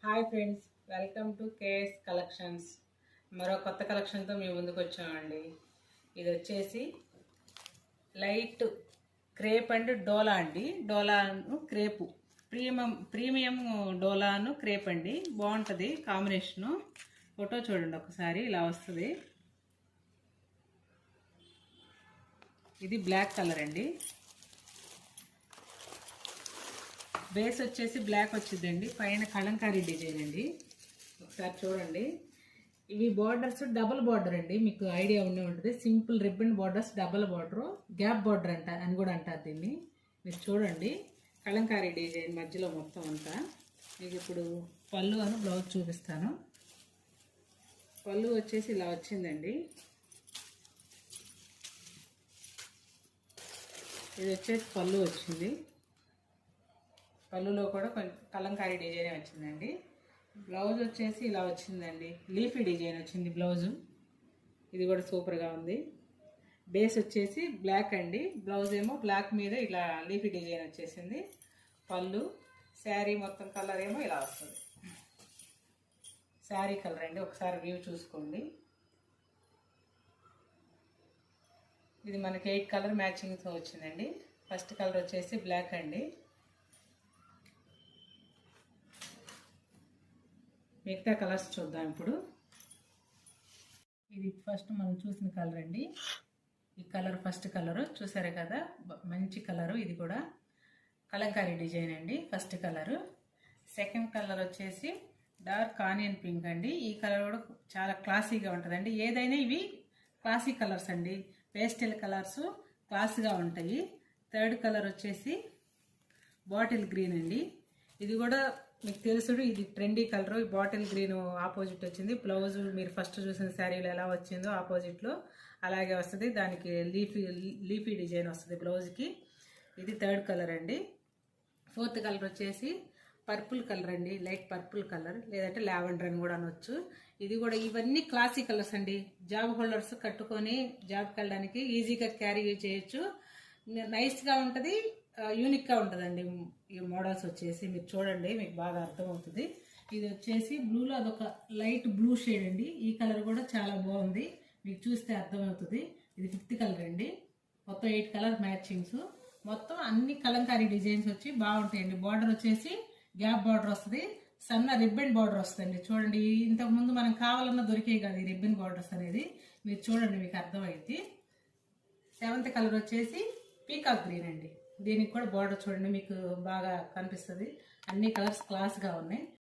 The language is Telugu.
Hi friends, welcome to KS collections. మరో కొత్త కలెక్షన్తో మేము ముందుకు వచ్చామండి. ఇది వచ్చేసి లైట్ క్రేప్ అండ్ డోలా అండి. డోలాను క్రేపు ప్రీమియం డోలాను క్రేప్ అండి. బాగుంటుంది కాంబినేషను. ఫోటో చూడండి ఒకసారి, ఇలా వస్తుంది. ఇది బ్లాక్ కలర్ అండి. బేస్ వచ్చేసి బ్లాక్ వచ్చిందండి. పైన కలంకారీ డిజైన్ అండి. ఒకసారి చూడండి. ఇవి బార్డర్స్ డబుల్ బార్డర్ అండి. మీకు ఐడియా ఉండే ఉంటుంది. Simple ribbon borders, double border, gap border అని కూడా అంటారు దీన్ని. మీరు చూడండి, కలంకారీ డిజైన్ మధ్యలో మొత్తం అంతా. మీకు ఇప్పుడు పళ్ళు అని బ్లౌజ్ చూపిస్తాను. పళ్ళు వచ్చేసి ఇలా వచ్చిందండి. ఇది వచ్చేసి పళ్ళు వచ్చింది. పళ్ళులో కూడా కొంచెం కలంకారీ డిజైన్ వచ్చిందండి. బ్లౌజ్ వచ్చేసి ఇలా వచ్చిందండి. లీఫీ డిజైన్ వచ్చింది బ్లౌజు. ఇది కూడా సూపర్గా ఉంది. బేస్ వచ్చేసి బ్లాక్ అండి. బ్లౌజ్ ఏమో బ్లాక్ మీద ఇలా లీఫీ డిజైన్ వచ్చేసింది. పళ్ళు, శారీ మొత్తం కలర్ ఏమో ఇలా వస్తుంది. శారీ కలర్ అండి. ఒకసారి వ్యూ చూసుకోండి. ఇది మనకి 8 కలర్ మ్యాచింగ్తో వచ్చిందండి. ఫస్ట్ కలర్ వచ్చేసి బ్లాక్ అండి. మిగతా కలర్స్ చూద్దాం ఇప్పుడు. ఇది ఫస్ట్ మనం చూసిన కలర్ అండి. ఈ కలర్ ఫస్ట్ కలరు చూసారే కదా, మంచి కలరు. ఇది కూడా కలంకారీ డిజైన్ అండి. First colour. సెకండ్ కలర్ వచ్చేసి డార్క్ ఆనియన్ పింక్ అండి. ఈ కలర్ కూడా చాలా క్లాసీగా ఉంటుందండి. ఏదైనా ఇవి క్లాసీ కలర్స్ అండి. పేస్టల్ కలర్స్ క్లాస్గా ఉంటాయి. థర్డ్ కలర్ వచ్చేసి బాటిల్ గ్రీన్ అండి. ఇది కూడా మీకు తెలుసుడు, ఇది trendy colour. Bottle green opposite వచ్చింది. బ్లౌజ్ మీరు ఫస్ట్ చూసిన శారీలో ఎలా వచ్చిందో ఆపోజిట్లో అలాగే వస్తుంది. దానికి లీఫీ డిజైన్ వస్తుంది బ్లౌజ్కి. ఇది థర్డ్ కలర్ అండి. ఫోర్త్ కలర్ వచ్చేసి పర్పుల్ కలర్ అండి. లైట్ పర్పుల్ కలర్, లేదంటే లావెండర్ అని కూడా అనొచ్చు. ఇది కూడా ఇవన్నీ క్లాసిక్ కలర్స్ అండి. జాబ్ హోల్డర్స్ కట్టుకొని జాబ్కి వెళ్ళడానికి ఈజీగా క్యారీ చేయొచ్చు. నైస్గా ఉంటుంది, యూనిక్గా ఉంటుందండి. ఈ మోడల్స్ వచ్చేసి మీరు చూడండి, మీకు బాగా అర్థమవుతుంది. ఇది వచ్చేసి బ్లూలో అదొక లైట్ బ్లూ షేడ్ అండి. ఈ కలర్ కూడా చాలా బాగుంది, మీకు చూస్తే అర్థమవుతుంది. ఇది 5th కలర్ అండి. మొత్తం 8 కలర్ మ్యాచింగ్స్. మొత్తం అన్ని కలంకారీ డిజైన్స్ వచ్చి బాగుంటాయండి. బార్డర్ వచ్చేసి గ్యాప్ బార్డర్ వస్తుంది. సన్న రిబ్బన్ బార్డర్ వస్తుంది. చూడండి, ఇంతకుముందు మనం కావాలన్నా దొరికేవి కాదు ఈ రిబ్బన్ బార్డర్స్ అనేది. మీరు చూడండి, మీకు అర్థమైంది. 7th కలర్ వచ్చేసి పీకాక్ గ్రీన్ అండి. దీనికి కూడా బార్డర్ చూడండి, మీకు బాగా కనిపిస్తుంది. అన్ని కలర్స్ క్లాస్గా ఉన్నాయి.